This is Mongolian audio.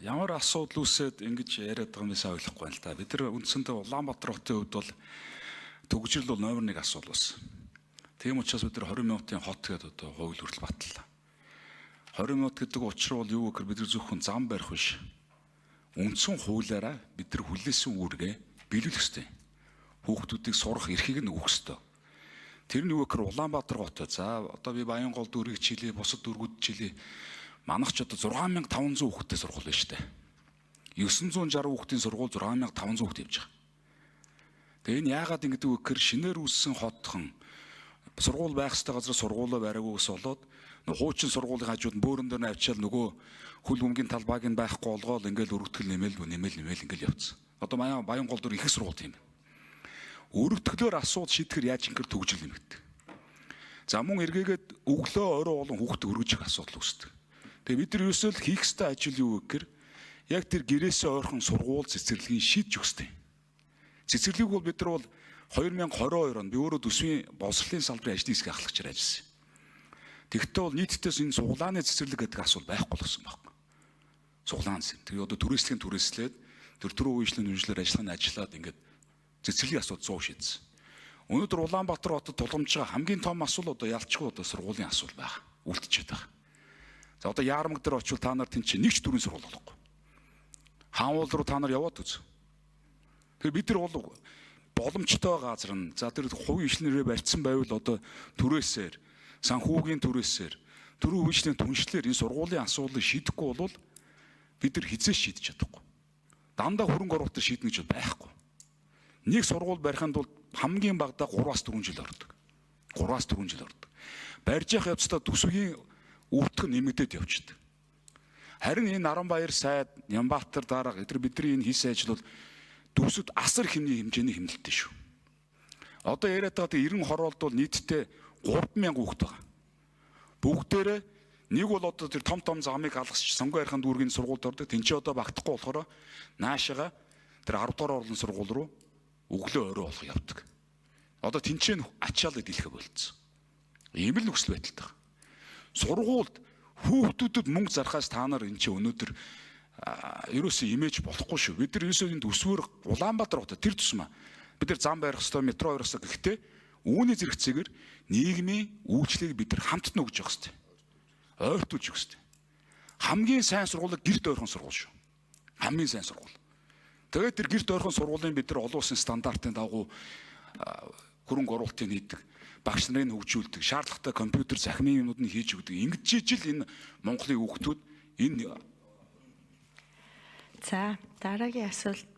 Ямар асуудал үүсээд ингэж яриад байгаа юмсаа ойлгохгүй байна л да. Бид нар үндсэндээ Улаанбаатар хотын хувьд бол төгжрөл бол номер 1 асуудал байсан. Тийм учраас бид нар 20 минутын хот гэдэг одоо хууль хүртэл батлаа. 20 минут гэдэг учир бол юу гэхээр бид нар зөвхөн зам барих биш. Үндсэн хуулиараа бид нар хүлээсэн үүргээ биелүүлэх ёстой. Хүүхдүүдийг сурах эрхийг нь өгөх ёстой. Тэр нь юу гэхээр Улаанбаатар хотод за одоо би Баянгол дүүрэг жилээ, бусад дүүргүүд жилээ. Манайх ч одоо 6500 хүүхэдтэй сургууль байна шүү дээ. 960 хүүхдийн сургууль 6500 хүүхэд явж байгаа. Тэгээ энэ яагаад ингэдэг вэ гэхээр шинээр үүссэн хотхон сургууль байх ёстой газар сургуулаа бариагүй ус болоод хуучин сургуулийн хажууд бөөрөн дээр навчаал нөгөө хөл бөмбөгийн талбайг нь байхгүй болгоол ингээл өргөтгөл нэмэл ингээл явцсан. Одоо Баянгол дүүр их сургууль тийм. Өргөтгөлөөр асуудал шийдэхэр яаж ингэр төгжил нэмэгдэх. За мөн эргээгээд өглөө орой болон хүүхдэд өргөж их асуудал үүсдэг. Тэгээ бид нар ерөөсөө л хийх ёстой ажил юу гэхээр яг тэр гэрээсээ ойрхон сургууль цэцэрлэгийн шийдэж өгөх ёстой. Цэцэрлэг бол бид нар бол 2022 онд би өөрөө төсвийн боловсролын салбарын ажлын хэсгийг ахлагчаар ажилласан. Тэгэхдээ бол нийтдээс энэ суглааны цэцэрлэг гэдэг асуудал байхгүй болсон байна. Суглаан зэм. Тэгээ одоо түрээслийн түрээслээд тэр түрүү үеийн үнэлэлээр ажиллагааны ажиллаад ингээд цэцэрлэгийн асуудал 100 шийдсэн. Өнөөдөр Улаанбаатар хотод тулгамж байгаа хамгийн том асуудал одоо ялчгүй одоо сургуулийн асуудал байна. Үлдчихэд байгаа. За одоо Яармаг дээр очивол та нар тэн чинь нэг ч төрлийн сургууль болохгүй. Хаануул руу та нар яваад үз. Тэгэхээр бид нар бол боломжтой газар нь за тэр хувийн ишлэнээрээ барьсан байвал одоо түрээсээр санхүүгийн түрээсээр түрүү үеийн түншлэр энэ сургуулийн асуудлыг шийдэхгүй бол бид нар хизээш шийдэж чадахгүй. Дандаа хөрөнгө оруулалт шийднэ гэж байхгүй. Нэг сургууль барихын тулд хамгийн багадаа 3-4 жил ордог. 3-4 жил ордог. Барьж явах явцдаа төсвийн өвтгөн нэмэгдээд явчихдаг. Харин энэ Наранбаяр сайд, Нямбатар дарга эдгээр бидний энэ хийсэн ажил бол төсөд асар хэмнээ хэмжээний хэмнэлттэй шүү. Одоо яриад байгаа 90 хороолд бол нийтдээ 3000 хүүхэд байгаа. Бүгдээрээ нэг бол одоо тэр том замыг алгасч сонгоо ярихын дүүргийн сургуульд ордог. Тэнцээ одоо багтахгүй болохоор наашаага тэр 10 дугаар орлын сургууль руу өглөө орой болох явдаг. Одоо тэнцээ нь ачаалал дийлхэ болцсон. Ийм л нөхцөл байдалтай. Сургуульд хүүхдүүдэд мөнгө зархаас та нар энэ чинь өнөөдөр ерөөсөө имиж болохгүй шүү. Бид нар ерөөсөө энэ төсвөр Улаанбаатар хотод тэр тусмаа бид нар зам барих ёстой, метро барих ёстой гэхдээ үүний зэрэгцээгээр нийгмийн үйлчлэгийг бид нар хамтд нь өгж явах ёстой. Ойртуулж өгөх ёстой. Хамгийн сайн сургуулийг гэрт ойрхон сургууль шүү. Хамгийн сайн сургууль. Тэгээд тэр гэрт ойрхон сургуулийн бид нар олон улсын стандартын дагуу хөрөнгө оруулалтыг хийдэг. Багш нарыг хөгжүүлдэг, шаардлагатай компьютер захимын юмнууд нь хийж өгдөг. Ингэж жижил энэ Монголын хүүхдүүд энэ За дараагийн асуулт